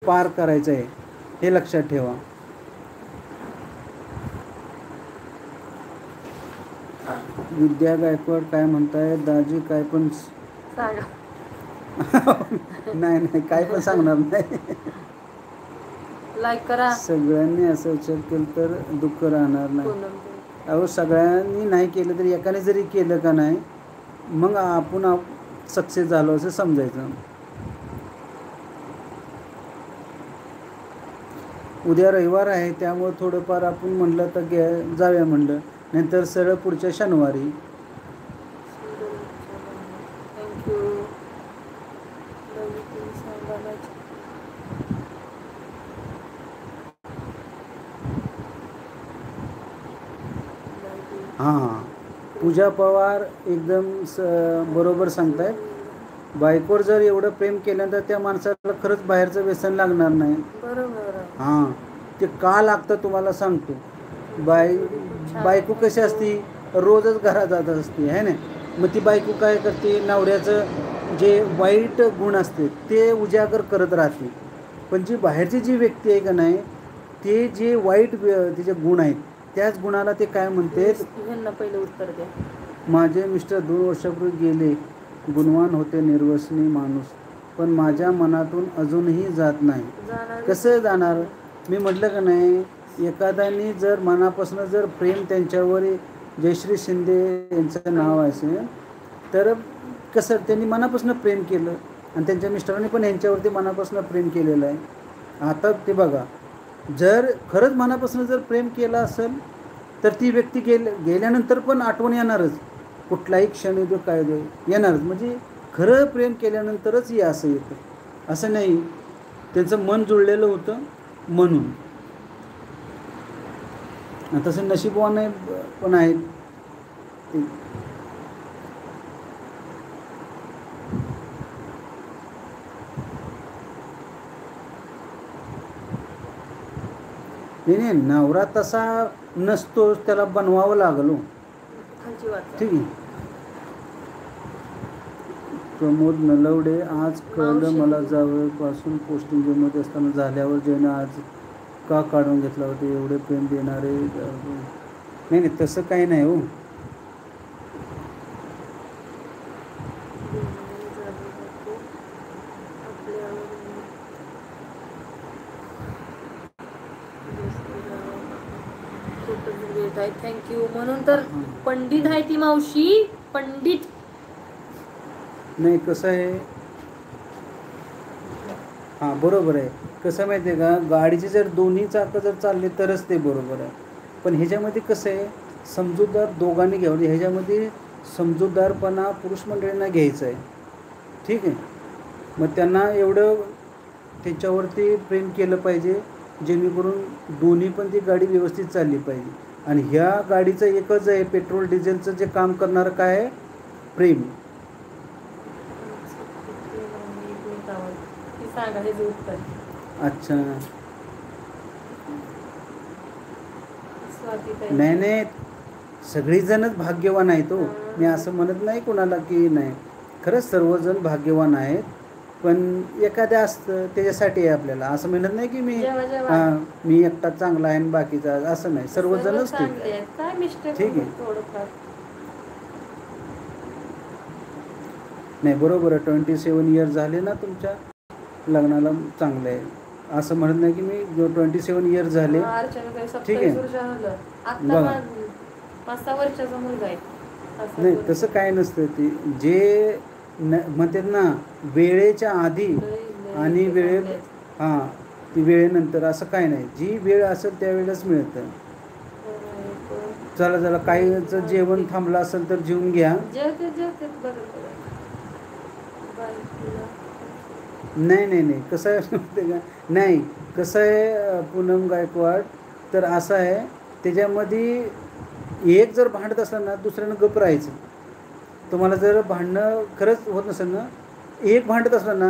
पार करायचं आहे, हे लक्षात ठेवा. विद्या गायकवाड काय म्हणताय? दाजी काय पण नाही नाही, काय पण सांगणार नाही. लाईक करा. सगळ्यांनी असं विचार केलं तर दुःख राहणार नाही. अहो सगळ्यांनी नाही केलं तरी एकाने जरी केलं का नाही, मग आपण सक्सेस झालो असं समजायचं. उद्या रविवार आहे, त्यामुळं थोडंफार आपण म्हणलं तर जाऊया म्हणलं, नंतर सरळ पुढच्या शनिवारी. हां, पूजा पवार एकदम बरोबर सांगतायत. बायकोवर जर एवढं प्रेम केल्यानंतर त्या माणसाला खरंच बाहेरचं व्यसन लागणार नाही. हां, ते का लागतं तुम्हाला सांगतो. बायको कशी असती, रोजच घरात जात असते आहे ना. मग ती बायको काय करते, नवऱ्याचं जे वाईट गुण असते ते उजागर करत राहते. पण जी बाहेरची जी व्यक्ती आहे का नाही, ते जे वाईट तिचे गुण आहेत त्याच गुणाला ते काय म्हणते. पहिले उत्तर द्या. माझे मिस्टर 2 वर्षापूर्वी गेले. गुणवान होते, निर्वसनी माणूस, पण माझ्या मनातून अजूनही जात नाही. कसं जाणार? मी म्हटलं का नाही, एखाद्याने जर मनापासून जर प्रेम त्यांच्यावर, जयश्री शिंदे यांचं नाव असेल तर कसं त्यांनी मनापासून प्रेम केलं आणि त्यांच्या मिस्टरांनी पण यांच्यावरती मनापासून प्रेम केलेलं आहे. आता ते बघा, जर खरंच मनापासून जर प्रेम केलं असेल तर ती व्यक्ती गेल्यानंतर पण आठवण येणारच. कुठलाही क्षण येतो काय येणारच. म्हणजे खरं प्रेम केल्यानंतरच हे असं येतं, असं नाही. त्यांचं मन जुळलेलं होतं म्हणून. तसं नशीबवान पण आहेत ते. नाही, नवरा तसा नसतो, त्याला बनवावं लागलो. ठीक आहे. प्रमोद नलवडे, आज कळलं मला जावयापासून पोस्टिंगमध्ये असताना झाल्यावर ज्यानं आज का काढून घेतला होता. एवढे प्रेम देणारे. नाही नाही, तसं काही नाही हो. थँक्यू. म्हणून तर पंडित आहे ती मावशी, पंडित. नाही कसं आहे, हां बरोबर आहे. कसं माहिती आहे का, गाडीचे जर दोन्ही चाकं जर चालले तरच ते बरोबर आहे. पण ह्याच्यामध्ये कसं आहे, समजूतदार दोघांनी घ्यावं. ह्याच्यामध्ये समजूतदारपणा पुरुष मंडळींना घ्यायचं आहे. ठीक आहे. मग त्यांना एवढं त्याच्यावरती प्रेम केलं पाहिजे जेणेकरून दोन्ही पण ती गाडी व्यवस्थित चालली पाहिजे. आणि ह्या गाडीचं एकच आहे, पेट्रोल डिझेलचं जे काम करणारं काय आहे, प्रेम. अच्छा, नाही नाही, सगळीजणच भाग्यवान आहेत. तो मी असं म्हणत नाही कोणाला की नाही, खरंच सर्वजण भाग्यवान आहेत. पण एखाद्या असतं त्याच्यासाठी आहे आपल्याला. असं म्हणत नाही की मी एकटा चांगला आहे आणि बाकीचा असं नाही, सर्वजणच ठीक आहे. नाही बरोबर आहे. 27 इयर्स झाले ना तुमच्या लग्नाला, चांगलं आहे. असं म्हणत नाही की मी 27 इयर्स झाले. ठीक आहे. बघा, नाही तसं काय नसतं. ते जे म्हणतात ना, वेळेच्या आधी आणि हां ती वेळेनंतर असं काय नाही. जी वेळ असेल त्यावेळेलाच मिळतं. चला काहीचं जेवण थांबलं असेल तर जेवून घ्या. नाही कसं आहे माहिती का, नाही कसं आहे पूनम गायकवाड, तर असं आहे त्याच्यामध्ये एक जर भांडत असलं ना, दुसऱ्यानं गप राहायचं. तुम्हाला जर भांडणं खरंच होत नसेल ना, एक भांडत असलं ना,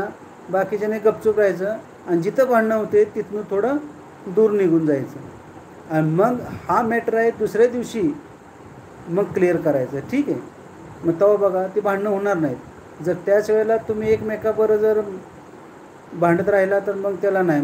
बाकीच्याने गपचूप राहायचं आणि जिथं भांडणं होते तिथून थोडं दूर निघून जायचं. आणि मग हा मॅटर आहे दुसऱ्या दिवशी मग क्लिअर करायचं. ठीक आहे. मग तेव्हा बघा ती भांडणं होणार नाहीत. जर त्याच वेळेला तुम्ही एकमेकाबरोबर जर भांडत राहिला तर मग त्याला नाही.